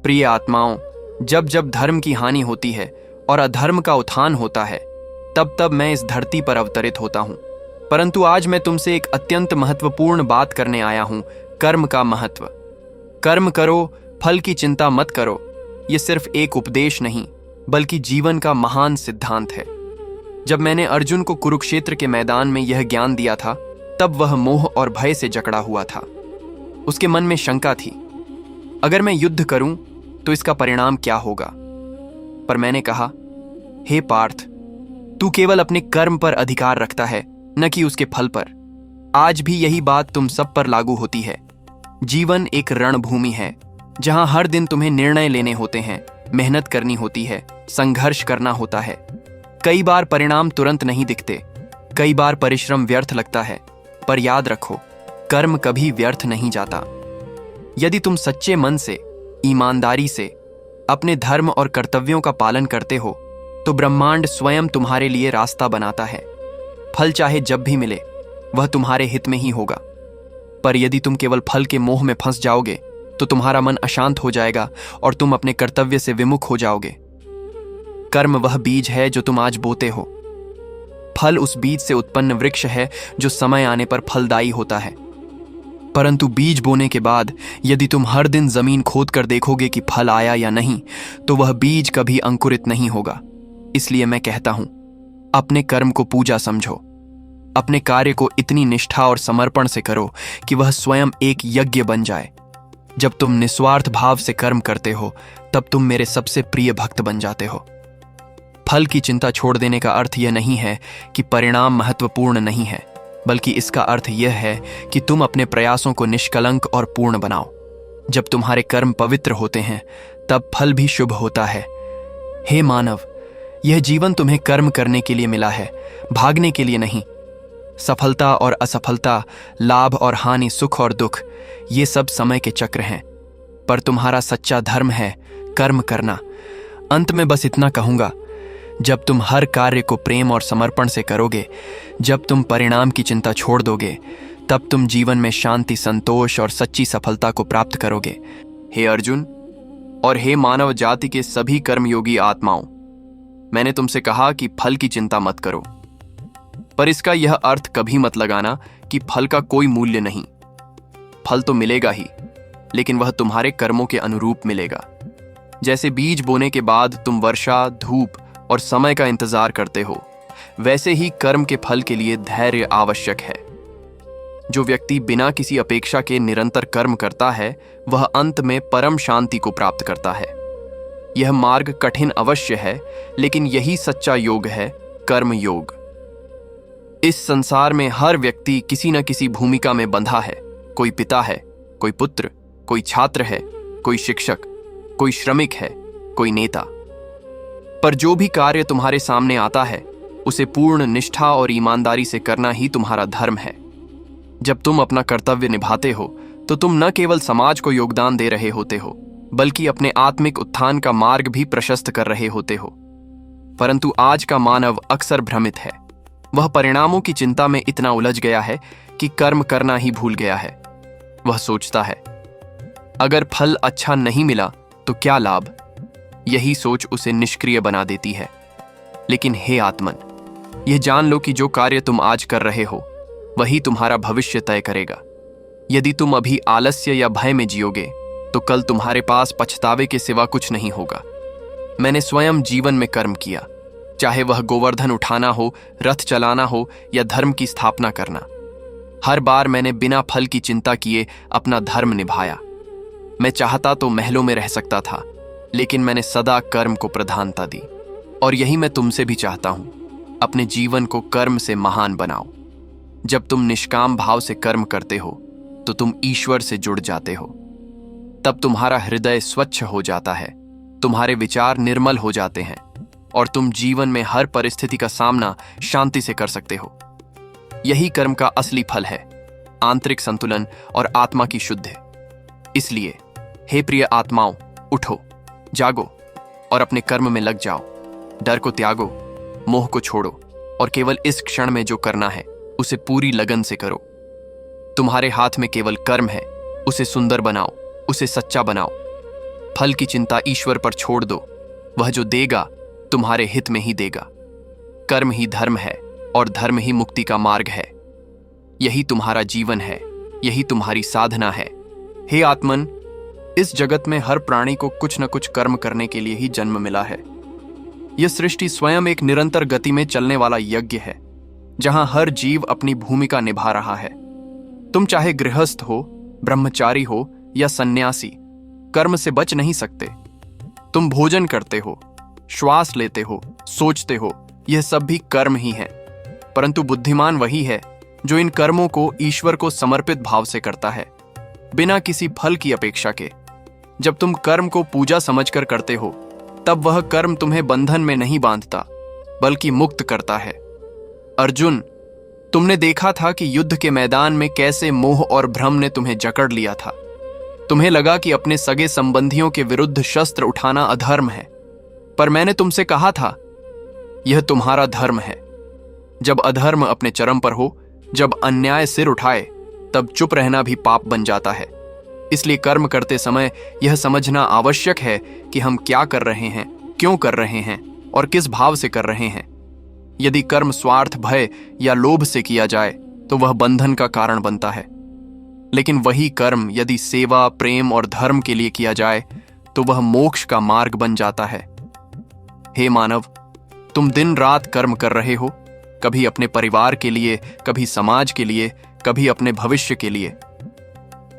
प्रिय आत्माओं, जब जब धर्म की हानि होती है और अधर्म का उत्थान होता है, तब तब मैं इस धरती पर अवतरित होता हूं। परंतु आज मैं तुमसे एक अत्यंत महत्वपूर्ण बात करने आया हूं, कर्म का महत्व। कर्म करो, फल की चिंता मत करो। ये सिर्फ एक उपदेश नहीं, बल्कि जीवन का महान सिद्धांत है। जब मैंने अर्जुन को कुरुक्षेत्र के मैदान में यह ज्ञान दिया था, तब वह मोह और भय से जकड़ा हुआ था। उसके मन में शंका थी, अगर मैं युद्ध करूं तो इसका परिणाम क्या होगा। पर मैंने कहा, हे पार्थ, तू केवल अपने कर्म पर अधिकार रखता है, न कि उसके फल पर। आज भी यही बात तुम सब पर लागू होती है। जीवन एक रणभूमि है, जहां हर दिन तुम्हें निर्णय लेने होते हैं, मेहनत करनी होती है, संघर्ष करना होता है। कई बार परिणाम तुरंत नहीं दिखते, कई बार परिश्रम व्यर्थ लगता है, पर याद रखो, कर्म कभी व्यर्थ नहीं जाता। यदि तुम सच्चे मन से, ईमानदारी से अपने धर्म और कर्तव्यों का पालन करते हो, तो ब्रह्मांड स्वयं तुम्हारे लिए रास्ता बनाता है। फल चाहे जब भी मिले, वह तुम्हारे हित में ही होगा। पर यदि तुम केवल फल के मोह में फंस जाओगे, तो तुम्हारा मन अशांत हो जाएगा और तुम अपने कर्तव्य से विमुख हो जाओगे। कर्म वह बीज है जो तुम आज बोते हो। फल उस बीज से उत्पन्न वृक्ष है जो समय आने पर फलदायी होता है। परंतु बीज बोने के बाद यदि तुम हर दिन जमीन खोद कर देखोगे कि फल आया या नहीं, तो वह बीज कभी अंकुरित नहीं होगा। इसलिए मैं कहता हूं, अपने कर्म को पूजा समझो। अपने कार्य को इतनी निष्ठा और समर्पण से करो कि वह स्वयं एक यज्ञ बन जाए। जब तुम निस्वार्थ भाव से कर्म करते हो, तब तुम मेरे सबसे प्रिय भक्त बन जाते हो। फल की चिंता छोड़ देने का अर्थ यह नहीं है कि परिणाम महत्वपूर्ण नहीं है, बल्कि इसका अर्थ यह है कि तुम अपने प्रयासों को निष्कलंक और पूर्ण बनाओ। जब तुम्हारे कर्म पवित्र होते हैं, तब फल भी शुभ होता है। हे मानव, यह जीवन तुम्हें कर्म करने के लिए मिला है, भागने के लिए नहीं। सफलता और असफलता, लाभ और हानि, सुख और दुख, ये सब समय के चक्र हैं। पर तुम्हारा सच्चा धर्म है कर्म करना। अंत में बस इतना कहूंगा, जब तुम हर कार्य को प्रेम और समर्पण से करोगे, जब तुम परिणाम की चिंता छोड़ दोगे, तब तुम जीवन में शांति, संतोष और सच्ची सफलता को प्राप्त करोगे। हे अर्जुन और हे मानव जाति के सभी कर्मयोगी आत्माओं, मैंने तुमसे कहा कि फल की चिंता मत करो, पर इसका यह अर्थ कभी मत लगाना कि फल का कोई मूल्य नहीं। फल तो मिलेगा ही, लेकिन वह तुम्हारे कर्मों के अनुरूप मिलेगा। जैसे बीज बोने के बाद तुम वर्षा, धूप और समय का इंतजार करते हो, वैसे ही कर्म के फल के लिए धैर्य आवश्यक है। जो व्यक्ति बिना किसी अपेक्षा के निरंतर कर्म करता है, वह अंत में परम शांति को प्राप्त करता है। यह मार्ग कठिन अवश्य है, लेकिन यही सच्चा योग है, कर्म योग। इस संसार में हर व्यक्ति किसी न किसी भूमिका में बंधा है। कोई पिता है, कोई पुत्र, कोई छात्र है, कोई शिक्षक, कोई श्रमिक है, कोई नेता। पर जो भी कार्य तुम्हारे सामने आता है, उसे पूर्ण निष्ठा और ईमानदारी से करना ही तुम्हारा धर्म है। जब तुम अपना कर्तव्य निभाते हो, तो तुम न केवल समाज को योगदान दे रहे होते हो, बल्कि अपने आत्मिक उत्थान का मार्ग भी प्रशस्त कर रहे होते हो। परंतु आज का मानव अक्सर भ्रमित है। वह परिणामों की चिंता में इतना उलझ गया है कि कर्म करना ही भूल गया है। वह सोचता है, अगर फल अच्छा नहीं मिला तो क्या लाभ। यही सोच उसे निष्क्रिय बना देती है। लेकिन हे आत्मन, यह जान लो कि जो कार्य तुम आज कर रहे हो, वही तुम्हारा भविष्य तय करेगा। यदि तुम अभी आलस्य या भय में जियोगे, तो कल तुम्हारे पास पछतावे के सिवा कुछ नहीं होगा। मैंने स्वयं जीवन में कर्म किया, चाहे वह गोवर्धन उठाना हो, रथ चलाना हो या धर्म की स्थापना करना। हर बार मैंने बिना फल की चिंता किए अपना धर्म निभाया। मैं चाहता तो महलों में रह सकता था, लेकिन मैंने सदा कर्म को प्रधानता दी। और यही मैं तुमसे भी चाहता हूं, अपने जीवन को कर्म से महान बनाओ। जब तुम निष्काम भाव से कर्म करते हो, तो तुम ईश्वर से जुड़ जाते हो। तब तुम्हारा हृदय स्वच्छ हो जाता है, तुम्हारे विचार निर्मल हो जाते हैं और तुम जीवन में हर परिस्थिति का सामना शांति से कर सकते हो। यही कर्म का असली फल है, आंतरिक संतुलन और आत्मा की शुद्धि। इसलिए हे प्रिय आत्माओं, उठो, जागो और अपने कर्म में लग जाओ। डर को त्यागो, मोह को छोड़ो और केवल इस क्षण में जो करना है उसे पूरी लगन से करो। तुम्हारे हाथ में केवल कर्म है, उसे सुंदर बनाओ, उसे सच्चा बनाओ। फल की चिंता ईश्वर पर छोड़ दो। वह जो देगा तुम्हारे हित में ही देगा। कर्म ही धर्म है और धर्म ही मुक्ति का मार्ग है। यही तुम्हारा जीवन है, यही तुम्हारी साधना है। हे आत्मन, इस जगत में हर प्राणी को कुछ न कुछ कर्म करने के लिए ही जन्म मिला है। यह सृष्टि स्वयं एक निरंतर गति में चलने वाला यज्ञ है, जहां हर जीव अपनी भूमिका निभा रहा है। तुम चाहे गृहस्थ हो, ब्रह्मचारी हो या सन्यासी, कर्म से बच नहीं सकते। तुम भोजन करते हो, श्वास लेते हो, सोचते हो, यह सब भी कर्म ही है। परंतु बुद्धिमान वही है जो इन कर्मों को ईश्वर को समर्पित भाव से करता है, बिना किसी फल की अपेक्षा के। जब तुम कर्म को पूजा समझकर करते हो, तब वह कर्म तुम्हें बंधन में नहीं बांधता, बल्कि मुक्त करता है। अर्जुन, तुमने देखा था कि युद्ध के मैदान में कैसे मोह और भ्रम ने तुम्हें जकड़ लिया था। तुम्हें लगा कि अपने सगे संबंधियों के विरुद्ध शस्त्र उठाना अधर्म है, पर मैंने तुमसे कहा था यह तुम्हारा धर्म है। जब अधर्म अपने चरम पर हो, जब अन्याय सिर उठाए, तब चुप रहना भी पाप बन जाता है। इसलिए कर्म करते समय यह समझना आवश्यक है कि हम क्या कर रहे हैं, क्यों कर रहे हैं और किस भाव से कर रहे हैं। यदि कर्म स्वार्थ, भय या लोभ से किया जाए तो वह बंधन का कारण बनता है। लेकिन वही कर्म यदि सेवा, प्रेम और धर्म के लिए किया जाए तो वह मोक्ष का मार्ग बन जाता है। हे मानव, तुम दिन रात कर्म कर रहे हो, कभी अपने परिवार के लिए, कभी समाज के लिए, कभी अपने भविष्य के लिए।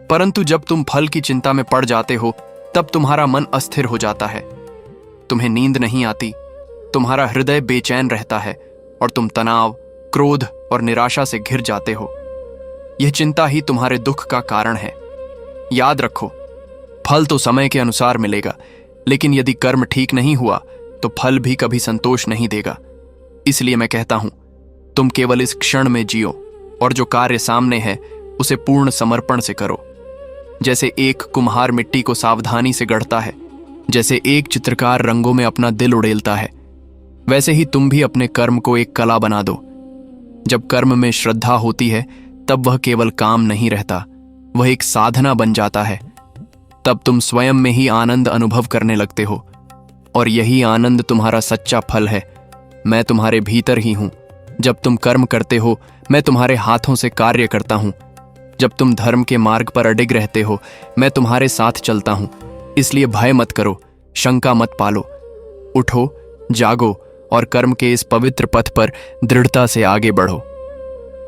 परंतु जब तुम फल की चिंता में पड़ जाते हो, तब तुम्हारा मन अस्थिर हो जाता है। तुम्हें नींद नहीं आती, तुम्हारा हृदय बेचैन रहता है और तुम तनाव, क्रोध और निराशा से घिर जाते हो। यह चिंता ही तुम्हारे दुख का कारण है। याद रखो, फल तो समय के अनुसार मिलेगा, लेकिन यदि कर्म ठीक नहीं हुआ तो फल भी कभी संतोष नहीं देगा। इसलिए मैं कहता हूं, तुम केवल इस क्षण में जियो और जो कार्य सामने है उसे पूर्ण समर्पण से करो। जैसे एक कुम्हार मिट्टी को सावधानी से गढ़ता है, जैसे एक चित्रकार रंगों में अपना दिल उड़ेलता है, वैसे ही तुम भी अपने कर्म को एक कला बना दो। जब कर्म में श्रद्धा होती है, तब वह केवल काम नहीं रहता, वह एक साधना बन जाता है। तब तुम स्वयं में ही आनंद अनुभव करने लगते हो, और यही आनंद तुम्हारा सच्चा फल है। मैं तुम्हारे भीतर ही हूं। जब तुम कर्म करते हो, मैं तुम्हारे हाथों से कार्य करता हूं। जब तुम धर्म के मार्ग पर अडिग रहते हो, मैं तुम्हारे साथ चलता हूं। इसलिए भय मत करो, शंका मत पालो। उठो, जागो और कर्म के इस पवित्र पथ पर दृढ़ता से आगे बढ़ो।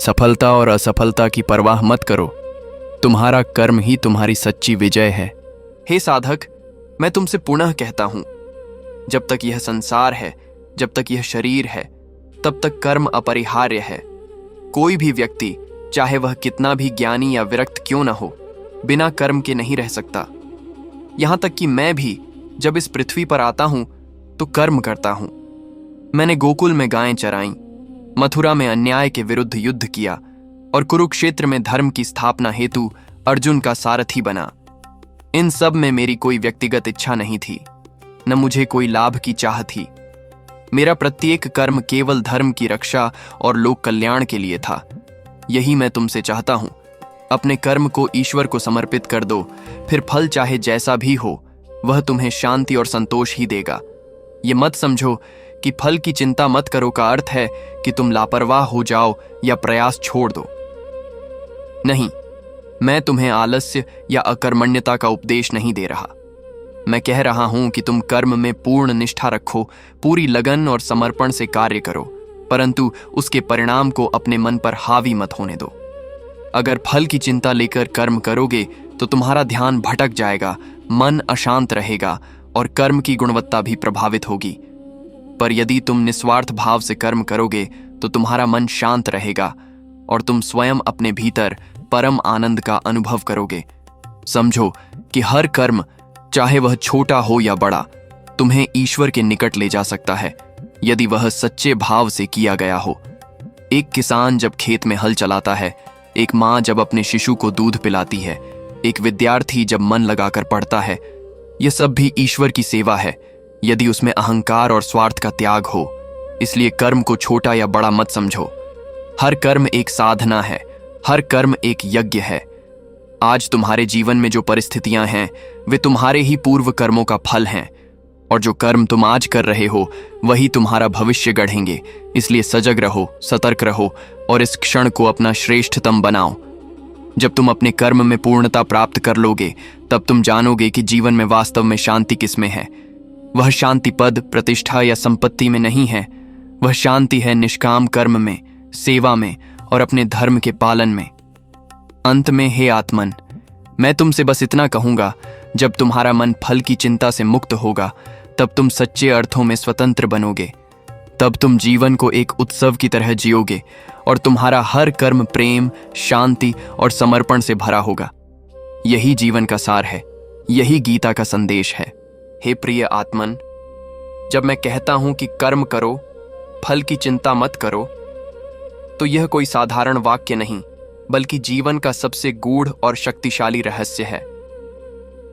सफलता और असफलता की परवाह मत करो, तुम्हारा कर्म ही तुम्हारी सच्ची विजय है। हे साधक, मैं तुमसे पुनः कहता हूं, जब तक यह संसार है, जब तक यह शरीर है, तब तक कर्म अपरिहार्य है। कोई भी व्यक्ति, चाहे वह कितना भी ज्ञानी या विरक्त क्यों न हो, बिना कर्म के नहीं रह सकता। यहां तक कि मैं भी जब इस पृथ्वी पर आता हूं तो कर्म करता हूं। मैंने गोकुल में गायें चराईं, मथुरा में अन्याय के विरुद्ध युद्ध किया और कुरुक्षेत्र में धर्म की स्थापना हेतु अर्जुन का सारथी बना। इन सब में मेरी कोई व्यक्तिगत इच्छा नहीं थी, न मुझे कोई लाभ की चाह थी। मेरा प्रत्येक कर्म केवल धर्म की रक्षा और लोक कल्याण के लिए था। यही मैं तुमसे चाहता हूं। अपने कर्म को ईश्वर को समर्पित कर दो, फिर फल चाहे जैसा भी हो, वह तुम्हें शांति और संतोष ही देगा। ये मत समझो कि फल की चिंता मत करो का अर्थ है कि तुम लापरवाह हो जाओ या प्रयास छोड़ दो। नहीं, मैं तुम्हें आलस्य या अकर्मण्यता का उपदेश नहीं दे रहा। मैं कह रहा हूं कि तुम कर्म में पूर्ण निष्ठा रखो, पूरी लगन और समर्पण से कार्य करो, परंतु उसके परिणाम को अपने मन पर हावी मत होने दो। अगर फल की चिंता लेकर कर्म करोगे तो तुम्हारा ध्यान भटक जाएगा, मन अशांत रहेगा और कर्म की गुणवत्ता भी प्रभावित होगी। पर यदि तुम निस्वार्थ भाव से कर्म करोगे तो तुम्हारा मन शांत रहेगा और तुम स्वयं अपने भीतर परम आनंद का अनुभव करोगे। समझो कि हर कर्म, चाहे वह छोटा हो या बड़ा, तुम्हें ईश्वर के निकट ले जा सकता है, यदि वह सच्चे भाव से किया गया हो। एक किसान जब खेत में हल चलाता है, एक माँ जब अपने शिशु को दूध पिलाती है, एक विद्यार्थी जब मन लगाकर पढ़ता है, यह सब भी ईश्वर की सेवा है, यदि उसमें अहंकार और स्वार्थ का त्याग हो। इसलिए कर्म को छोटा या बड़ा मत समझो। हर कर्म एक साधना है, हर कर्म एक यज्ञ है। आज तुम्हारे जीवन में जो परिस्थितियां हैं वे तुम्हारे ही पूर्व कर्मों का फल हैं, और जो कर्म तुम आज कर रहे हो वही तुम्हारा भविष्य गढ़ेंगे। इसलिए सजग रहो, सतर्क रहो और इस क्षण को अपना श्रेष्ठतम बनाओ। जब तुम अपने कर्म में पूर्णता प्राप्त कर लोगे तब तुम जानोगे कि जीवन में वास्तव में शांति किसमें है। वह शांति पद, प्रतिष्ठा या संपत्ति में नहीं है। वह शांति है निष्काम कर्म में, सेवा में और अपने धर्म के पालन में। अंत में हे आत्मन, मैं तुमसे बस इतना कहूंगा, जब तुम्हारा मन फल की चिंता से मुक्त होगा तब तुम सच्चे अर्थों में स्वतंत्र बनोगे। तब तुम जीवन को एक उत्सव की तरह जियोगे और तुम्हारा हर कर्म प्रेम, शांति और समर्पण से भरा होगा। यही जीवन का सार है, यही गीता का संदेश है। हे प्रिय आत्मन, जब मैं कहता हूं कि कर्म करो, फल की चिंता मत करो, तो यह कोई साधारण वाक्य नहीं, बल्कि जीवन का सबसे गूढ़ और शक्तिशाली रहस्य है।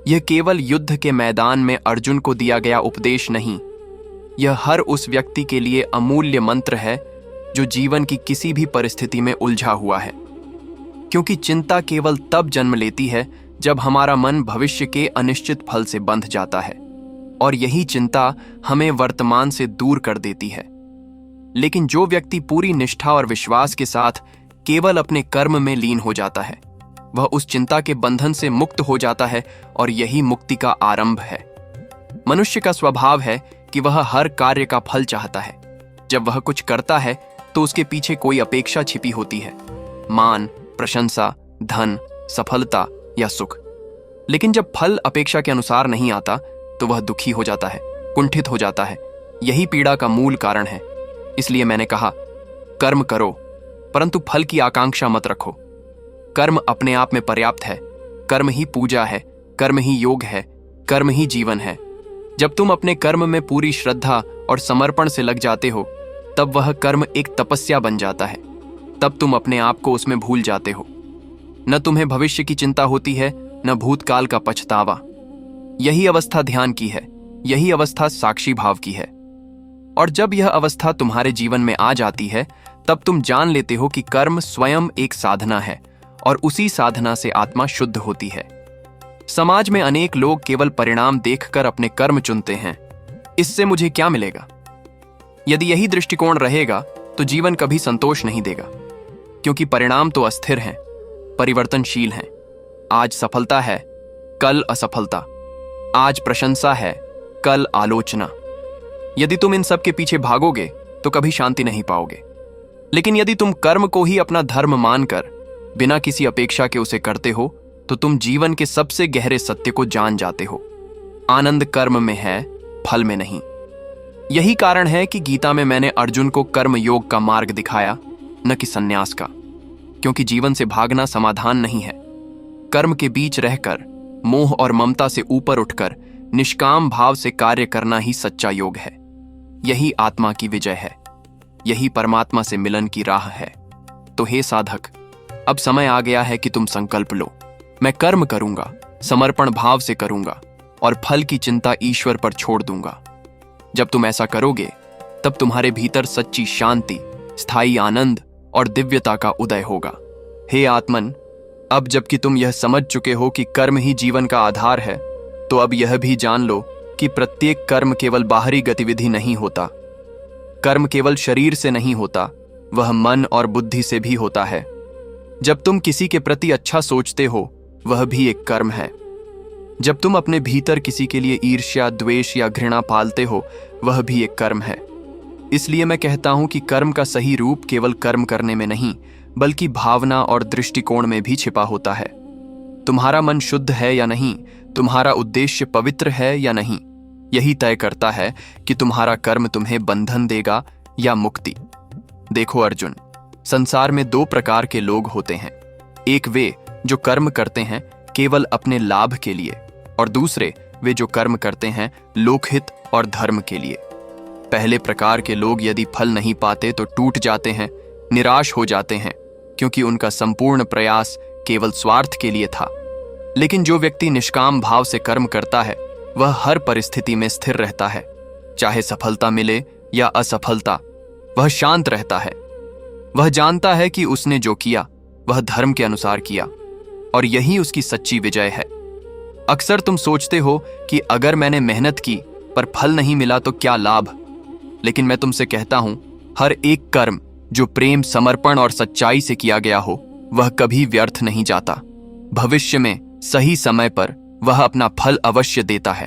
यह केवल युद्ध के मैदान में अर्जुन को दिया गया उपदेश नहीं, यह हर उस व्यक्ति के लिए अमूल्य मंत्र है जो जीवन की किसी भी परिस्थिति में उलझा हुआ है। क्योंकि चिंता केवल तब जन्म लेती है जब हमारा मन भविष्य के अनिश्चित फल से बंध जाता है, और यही चिंता हमें वर्तमान से दूर कर देती है। लेकिन जो व्यक्ति पूरी निष्ठा और विश्वास के साथ केवल अपने कर्म में लीन हो जाता है, वह उस चिंता के बंधन से मुक्त हो जाता है, और यही मुक्ति का आरंभ है। मनुष्य का स्वभाव है कि वह हर कार्य का फल चाहता है। जब वह कुछ करता है तो उसके पीछे कोई अपेक्षा छिपी होती है, मान, प्रशंसा, धन, सफलता या सुख। लेकिन जब फल अपेक्षा के अनुसार नहीं आता तो वह दुखी हो जाता है, कुंठित हो जाता है। यही पीड़ा का मूल कारण है। इसलिए मैंने कहा, कर्म करो परंतु फल की आकांक्षा मत रखो। कर्म अपने आप में पर्याप्त है। कर्म ही पूजा है, कर्म ही योग है, कर्म ही जीवन है। जब तुम अपने कर्म में पूरी श्रद्धा और समर्पण से लग जाते हो तब वह कर्म एक तपस्या बन जाता है। तब तुम अपने आप को उसमें भूल जाते हो। न तुम्हें भविष्य की चिंता होती है, न भूतकाल का पछतावा। यही अवस्था ध्यान की है, यही अवस्था साक्षी भाव की है। और जब यह अवस्था तुम्हारे जीवन में आ जाती है तब तुम जान लेते हो कि कर्म स्वयं एक साधना है, और उसी साधना से आत्मा शुद्ध होती है। समाज में अनेक लोग केवल परिणाम देखकर अपने कर्म चुनते हैं। इससे मुझे क्या मिलेगा? यदि यही दृष्टिकोण रहेगा तो जीवन कभी संतोष नहीं देगा, क्योंकि परिणाम तो अस्थिर हैं, परिवर्तनशील हैं। आज सफलता है, कल असफलता। आज प्रशंसा है, कल आलोचना। यदि तुम इन सब के पीछे भागोगे तो कभी शांति नहीं पाओगे। लेकिन यदि तुम कर्म को ही अपना धर्म मानकर बिना किसी अपेक्षा के उसे करते हो तो तुम जीवन के सबसे गहरे सत्य को जान जाते हो। आनंद कर्म में है, फल में नहीं। यही कारण है कि गीता में मैंने अर्जुन को कर्म योग का मार्ग दिखाया, न कि संन्यास का। क्योंकि जीवन से भागना समाधान नहीं है। कर्म के बीच रहकर, मोह और ममता से ऊपर उठकर निष्काम भाव से कार्य करना ही सच्चा योग है। यही आत्मा की विजय है, यही परमात्मा से मिलन की राह है। तो हे साधक, अब समय आ गया है कि तुम संकल्प लो। मैं कर्म करूंगा, समर्पण भाव से करूंगा, और फल की चिंता ईश्वर पर छोड़ दूंगा। जब तुम ऐसा करोगे तब तुम्हारे भीतर सच्ची शांति, स्थायी आनंद और दिव्यता का उदय होगा। हे आत्मन, अब जबकि तुम यह समझ चुके हो कि कर्म ही जीवन का आधार है, तो अब यह भी जान लो कि प्रत्येक कर्म केवल बाहरी गतिविधि नहीं होता। कर्म केवल शरीर से नहीं होता, वह मन और बुद्धि से भी होता है। जब तुम किसी के प्रति अच्छा सोचते हो, वह भी एक कर्म है। जब तुम अपने भीतर किसी के लिए ईर्ष्या, द्वेष या घृणा पालते हो, वह भी एक कर्म है। इसलिए मैं कहता हूं कि कर्म का सही रूप केवल कर्म करने में नहीं, बल्कि भावना और दृष्टिकोण में भी छिपा होता है। तुम्हारा मन शुद्ध है या नहीं, तुम्हारा उद्देश्य पवित्र है या नहीं, यही तय करता है कि तुम्हारा कर्म तुम्हें बंधन देगा या मुक्ति। देखो अर्जुन, संसार में दो प्रकार के लोग होते हैं। एक वे जो कर्म करते हैं केवल अपने लाभ के लिए, और दूसरे वे जो कर्म करते हैं लोकहित और धर्म के लिए। पहले प्रकार के लोग यदि फल नहीं पाते तो टूट जाते हैं, निराश हो जाते हैं, क्योंकि उनका संपूर्ण प्रयास केवल स्वार्थ के लिए था। लेकिन जो व्यक्ति निष्काम भाव से कर्म करता है वह हर परिस्थिति में स्थिर रहता है। चाहे सफलता मिले या असफलता, वह शांत रहता है। वह जानता है कि उसने जो किया वह धर्म के अनुसार किया। और यही उसकी सच्ची विजय है। अक्सर तुम सोचते हो कि अगर मैंने मेहनत की पर फल नहीं मिला तो क्या लाभ, लेकिन मैं तुमसे कहता हूं, हर एक कर्म जो प्रेम, समर्पण और सच्चाई से किया गया हो वह कभी व्यर्थ नहीं जाता। भविष्य में सही समय पर वह अपना फल अवश्य देता है।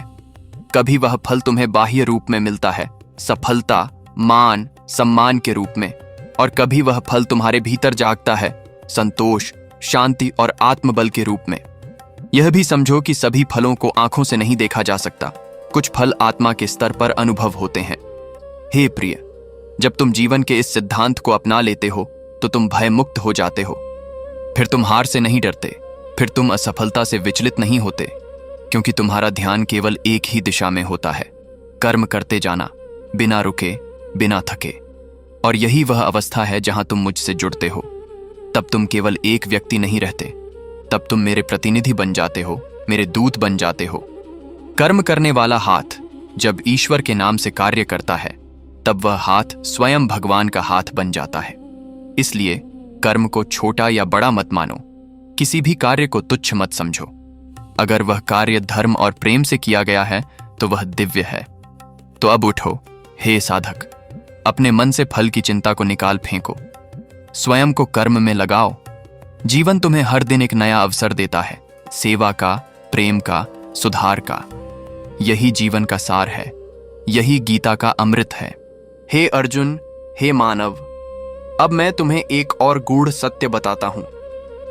कभी वह फल तुम्हें बाह्य रूप में मिलता है, सफलता, मान, सम्मान के रूप में, और कभी वह फल तुम्हारे भीतर जागता है, संतोष, शांति और आत्मबल के रूप में। यह भी समझो कि सभी फलों को आंखों से नहीं देखा जा सकता। कुछ फल आत्मा के स्तर पर अनुभव होते हैं। हे प्रिय, जब तुम जीवन के इस सिद्धांत को अपना लेते हो तो तुम भय मुक्त हो जाते हो। फिर तुम हार से नहीं डरते, फिर तुम असफलता से विचलित नहीं होते, क्योंकि तुम्हारा ध्यान केवल एक ही दिशा में होता है, कर्म करते जाना, बिना रुके, बिना थके। और यही वह अवस्था है जहां तुम मुझसे जुड़ते हो। तब तुम केवल एक व्यक्ति नहीं रहते, तब तुम मेरे प्रतिनिधि बन जाते हो, मेरे दूत बन जाते हो। कर्म करने वाला हाथ जब ईश्वर के नाम से कार्य करता है तब वह हाथ स्वयं भगवान का हाथ बन जाता है। इसलिए कर्म को छोटा या बड़ा मत मानो, किसी भी कार्य को तुच्छ मत समझो। अगर वह कार्य धर्म और प्रेम से किया गया है तो वह दिव्य है। तो अब उठो, हे साधक, अपने मन से फल की चिंता को निकाल फेंको, स्वयं को कर्म में लगाओ। जीवन तुम्हें हर दिन एक नया अवसर देता है, सेवा का, प्रेम का, सुधार का। यही जीवन का सार है, यही गीता का अमृत है। हे अर्जुन, हे मानव, अब मैं तुम्हें एक और गूढ़ सत्य बताता हूं।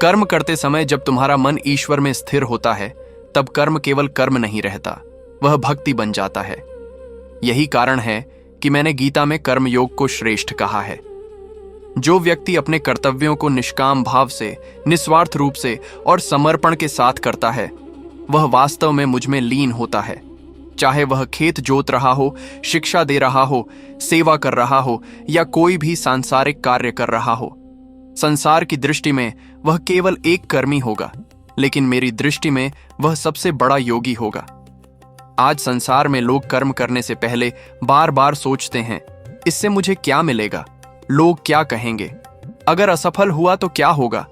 कर्म करते समय जब तुम्हारा मन ईश्वर में स्थिर होता है तब कर्म केवल कर्म नहीं रहता, वह भक्ति बन जाता है। यही कारण है कि मैंने गीता में कर्मयोग को श्रेष्ठ कहा है। जो व्यक्ति अपने कर्तव्यों को निष्काम भाव से, निस्वार्थ रूप से और समर्पण के साथ करता है वह वास्तव में मुझ में लीन होता है। चाहे वह खेत जोत रहा हो, शिक्षा दे रहा हो, सेवा कर रहा हो या कोई भी सांसारिक कार्य कर रहा हो। संसार की दृष्टि में वह केवल एक कर्मी होगा, लेकिन मेरी दृष्टि में वह सबसे बड़ा योगी होगा। आज संसार में लोग कर्म करने से पहले बार बार सोचते हैं, इससे मुझे क्या मिलेगा, लोग क्या कहेंगे, अगर असफल हुआ तो क्या होगा।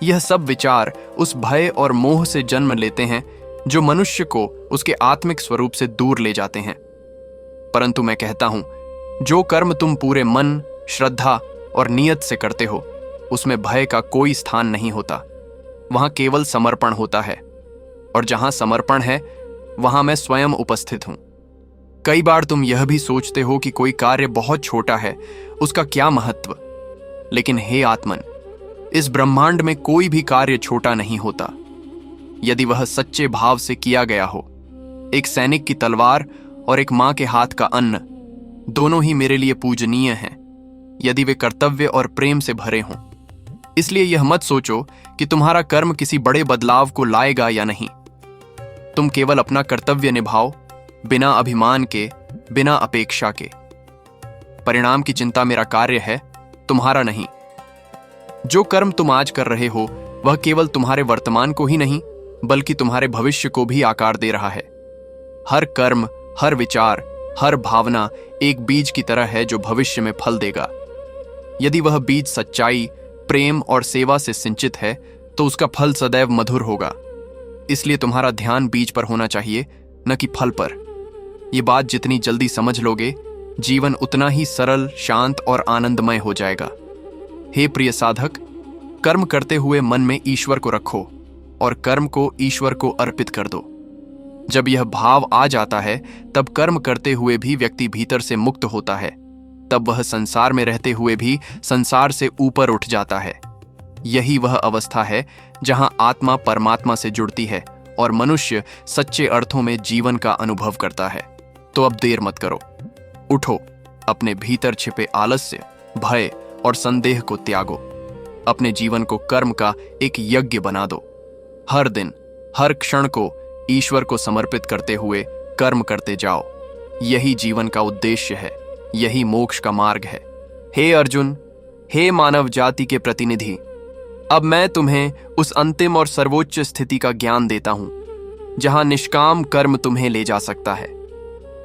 यह सब विचार उस भय और मोह से जन्म लेते हैं जो मनुष्य को उसके आत्मिक स्वरूप से दूर ले जाते हैं। परंतु मैं कहता हूं, जो कर्म तुम पूरे मन, श्रद्धा और नियत से करते हो उसमें भय का कोई स्थान नहीं होता। वहां केवल समर्पण होता है, और जहां समर्पण है वहां मैं स्वयं उपस्थित हूं। कई बार तुम यह भी सोचते हो कि कोई कार्य बहुत छोटा है, उसका क्या महत्व। लेकिन हे आत्मन, इस ब्रह्मांड में कोई भी कार्य छोटा नहीं होता यदि वह सच्चे भाव से किया गया हो। एक सैनिक की तलवार और एक मां के हाथ का अन्न दोनों ही मेरे लिए पूजनीय हैं यदि वे कर्तव्य और प्रेम से भरे हों। इसलिए यह मत सोचो कि तुम्हारा कर्म किसी बड़े बदलाव को लाएगा या नहीं। तुम केवल अपना कर्तव्य निभाओ, बिना अभिमान के, बिना अपेक्षा के। परिणाम की चिंता मेरा कार्य है, तुम्हारा नहीं। जो कर्म तुम आज कर रहे हो वह केवल तुम्हारे वर्तमान को ही नहीं बल्कि तुम्हारे भविष्य को भी आकार दे रहा है। हर कर्म, हर विचार, हर भावना एक बीज की तरह है जो भविष्य में फल देगा। यदि वह बीज सच्चाई, प्रेम और सेवा से सिंचित है तो उसका फल सदैव मधुर होगा। इसलिए तुम्हारा ध्यान बीज पर होना चाहिए, न कि फल पर। यह बात जितनी जल्दी समझ लोगे, जीवन उतना ही सरल, शांत और आनंदमय हो जाएगा। हे प्रिय साधक, कर्म करते हुए मन में ईश्वर को रखो और कर्म को ईश्वर को अर्पित कर दो। जब यह भाव आ जाता है तब कर्म करते हुए भी व्यक्ति भीतर से मुक्त होता है। तब वह संसार में रहते हुए भी संसार से ऊपर उठ जाता है। यही वह अवस्था है जहां आत्मा परमात्मा से जुड़ती है और मनुष्य सच्चे अर्थों में जीवन का अनुभव करता है। तो अब देर मत करो, उठो, अपने भीतर छिपे आलस्य, भय और संदेह को त्यागो। अपने जीवन को कर्म का एक यज्ञ बना दो। हर दिन, हर क्षण को ईश्वर को समर्पित करते हुए कर्म करते जाओ। यही जीवन का उद्देश्य है, यही मोक्ष का मार्ग है। हे अर्जुन, हे मानव जाति के प्रतिनिधि, अब मैं तुम्हें उस अंतिम और सर्वोच्च स्थिति का ज्ञान देता हूं जहां निष्काम कर्म तुम्हें ले जा सकता है।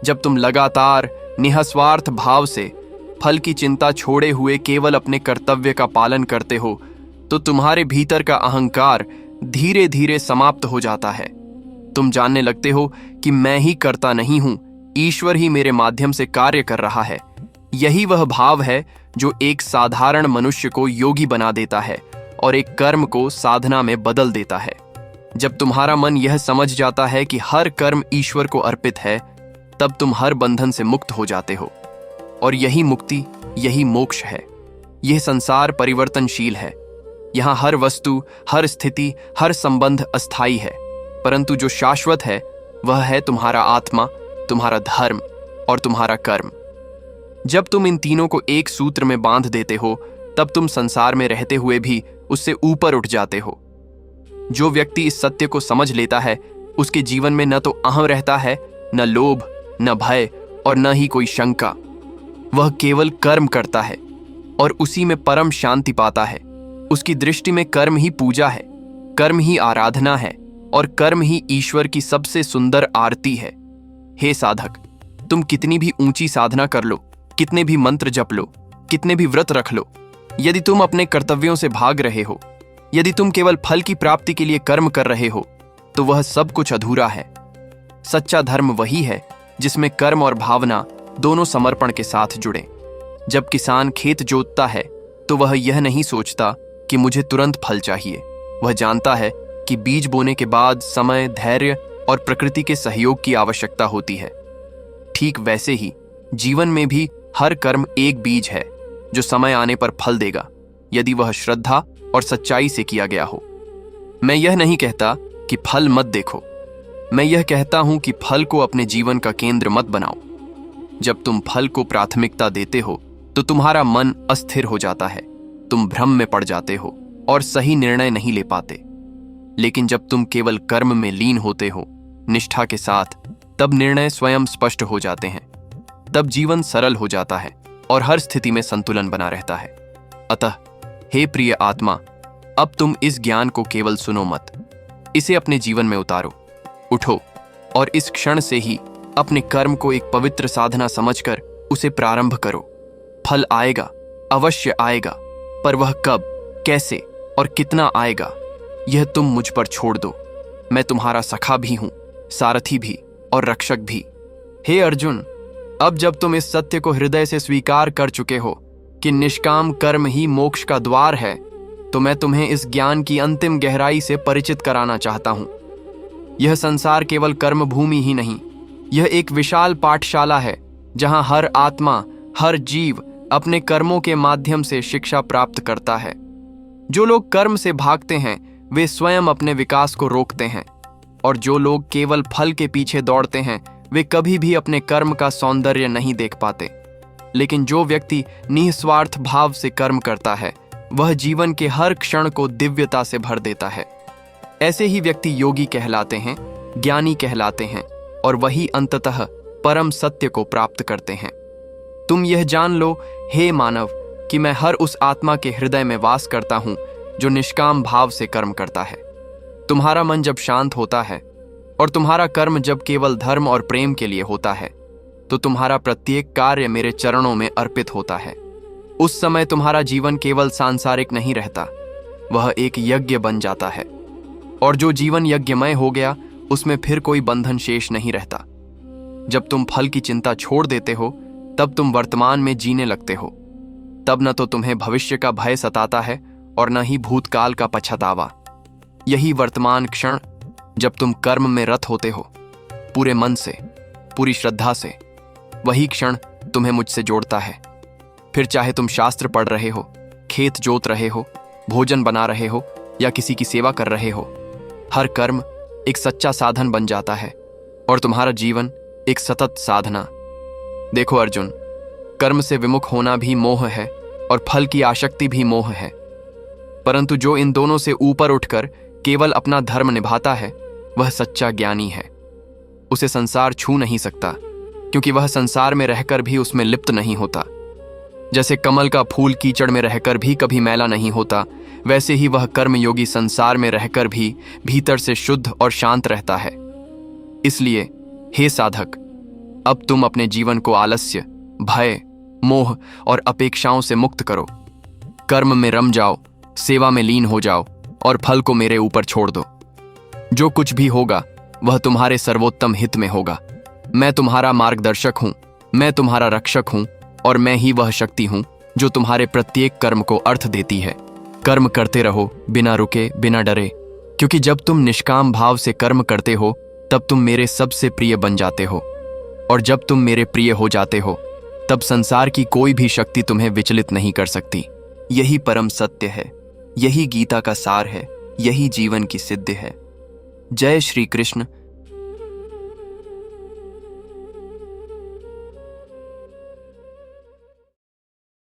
जब तुम लगातार निःस्वार्थ भाव से फल की चिंता छोड़े हुए केवल अपने कर्तव्य का पालन करते हो तो तुम्हारे भीतर का अहंकार धीरे धीरे समाप्त हो जाता है। तुम जानने लगते हो कि मैं ही करता नहीं हूं, ईश्वर ही मेरे माध्यम से कार्य कर रहा है। यही वह भाव है जो एक साधारण मनुष्य को योगी बना देता है और एक कर्म को साधना में बदल देता है। जब तुम्हारा मन यह समझ जाता है कि हर कर्म ईश्वर को अर्पित है, तब तुम हर बंधन से मुक्त हो जाते हो। और यही मुक्ति, यही मोक्ष है। यह संसार परिवर्तनशील है। यहाँ हर वस्तु, हर स्थिति, हर संबंध अस्थायी है, परंतु जो शाश्वत है वह है तुम्हारा आत्मा, तुम्हारा धर्म और तुम्हारा कर्म। जब तुम इन तीनों को एक सूत्र में बांध देते हो, तब तुम संसार में रहते हुए भी उससे ऊपर उठ जाते हो। जो व्यक्ति इस सत्य को समझ लेता है, उसके जीवन में न तो अहम रहता है, न लोभ, न भय और न ही कोई शंका। वह केवल कर्म करता है और उसी में परम शांति पाता है। उसकी दृष्टि में कर्म ही पूजा है, कर्म ही आराधना है और कर्म ही ईश्वर की सबसे सुंदर आरती है। हे साधक, तुम कितनी भी ऊंची साधना कर लो, कितने भी मंत्र जप लो, कितने भी व्रत रख लो, यदि तुम अपने कर्तव्यों से भाग रहे हो, यदि तुम केवल फल की प्राप्ति के लिए कर्म कर रहे हो, तो वह सब कुछ अधूरा है। सच्चा धर्म वही है जिसमें कर्म और भावना दोनों समर्पण के साथ जुड़े। जब किसान खेत जोतता है तो वह यह नहीं सोचता कि मुझे तुरंत फल चाहिए। वह जानता है कि बीज बोने के बाद समय, धैर्य और प्रकृति के सहयोग की आवश्यकता होती है। ठीक वैसे ही जीवन में भी हर कर्म एक बीज है जो समय आने पर फल देगा, यदि वह श्रद्धा और सच्चाई से किया गया हो। मैं यह नहीं कहता कि फल मत देखो, मैं यह कहता हूं कि फल को अपने जीवन का केंद्र मत बनाओ। जब तुम फल को प्राथमिकता देते हो तो तुम्हारा मन अस्थिर हो जाता है, तुम भ्रम में पड़ जाते हो और सही निर्णय नहीं ले पाते। लेकिन जब तुम केवल कर्म में लीन होते हो निष्ठा के साथ, तब निर्णय स्वयं स्पष्ट हो जाते हैं। तब जीवन सरल हो जाता है और हर स्थिति में संतुलन बना रहता है। अतः हे प्रिय आत्मा, अब तुम इस ज्ञान को केवल सुनो मत, इसे अपने जीवन में उतारो। उठो और इस क्षण से ही अपने कर्म को एक पवित्र साधना समझकर उसे प्रारंभ करो। फल आएगा, अवश्य आएगा, पर वह कब, कैसे और कितना आएगा, यह तुम मुझ पर छोड़ दो। मैं तुम्हारा सखा भी हूं, सारथी भी और रक्षक भी। हे अर्जुन, अब जब तुम इस सत्य को हृदय से स्वीकार कर चुके हो कि निष्काम कर्म ही मोक्ष का द्वार है, तो मैं तुम्हें इस ज्ञान की अंतिम गहराई से परिचित कराना चाहता हूं। यह संसार केवल कर्म भूमि ही नहीं, यह एक विशाल पाठशाला है जहां हर आत्मा, हर जीव अपने कर्मों के माध्यम से शिक्षा प्राप्त करता है। जो लोग कर्म से भागते हैं वे स्वयं अपने विकास को रोकते हैं, और जो लोग केवल फल के पीछे दौड़ते हैं वे कभी भी अपने कर्म का सौंदर्य नहीं देख पाते। लेकिन जो व्यक्ति निस्वार्थ भाव से कर्म करता है, वह जीवन के हर क्षण को दिव्यता से भर देता है। ऐसे ही व्यक्ति योगी कहलाते हैं, ज्ञानी कहलाते हैं, और वही अंततः परम सत्य को प्राप्त करते हैं। तुम यह जान लो, हे मानव, कि मैं हर उस आत्मा के हृदय में वास करता हूं जो निष्काम भाव से कर्म करता है। तुम्हारा मन जब शांत होता है और तुम्हारा कर्म जब केवल धर्म और प्रेम के लिए होता है, तो तुम्हारा प्रत्येक कार्य मेरे चरणों में अर्पित होता है। उस समय तुम्हारा जीवन केवल सांसारिक नहीं रहता, वह एक यज्ञ बन जाता है। और जो जीवन यज्ञमय हो गया, उसमें फिर कोई बंधन शेष नहीं रहता। जब तुम फल की चिंता छोड़ देते हो, तब तुम वर्तमान में जीने लगते हो। तब न तो तुम्हें भविष्य का भय सताता है और न ही भूतकाल का पछतावा। यही वर्तमान क्षण, जब तुम कर्म में रत होते हो, पूरे मन से, पूरी श्रद्धा से, वही क्षण तुम्हें मुझसे जोड़ता है। फिर चाहे तुम शास्त्र पढ़ रहे हो, खेत जोत रहे हो, भोजन बना रहे हो या किसी की सेवा कर रहे हो, हर कर्म एक सच्चा साधन बन जाता है और तुम्हारा जीवन एक सतत साधना। देखो अर्जुन, कर्म से विमुख होना भी मोह है और फल की आसक्ति भी मोह है, परंतु जो इन दोनों से ऊपर उठकर केवल अपना धर्म निभाता है, वह सच्चा ज्ञानी है। उसे संसार छू नहीं सकता, क्योंकि वह संसार में रहकर भी उसमें लिप्त नहीं होता। जैसे कमल का फूल कीचड़ में रहकर भी कभी मैला नहीं होता, वैसे ही वह कर्मयोगी संसार में रहकर भी भीतर से शुद्ध और शांत रहता है। इसलिए हे साधक, अब तुम अपने जीवन को आलस्य, भय, मोह और अपेक्षाओं से मुक्त करो। कर्म में रम जाओ, सेवा में लीन हो जाओ और फल को मेरे ऊपर छोड़ दो। जो कुछ भी होगा वह तुम्हारे सर्वोत्तम हित में होगा। मैं तुम्हारा मार्गदर्शक हूं, मैं तुम्हारा रक्षक हूं, और मैं ही वह शक्ति हूं जो तुम्हारे प्रत्येक कर्म को अर्थ देती है। कर्म करते रहो बिना रुके, बिना डरे, क्योंकि जब तुम निष्काम भाव से कर्म करते हो तब तुम मेरे सबसे प्रिय बन जाते हो, और जब तुम मेरे प्रिय हो जाते हो तब संसार की कोई भी शक्ति तुम्हें विचलित नहीं कर सकती। यही परम सत्य है, यही गीता का सार है, यही जीवन की सिद्ध है। जय श्री कृष्ण।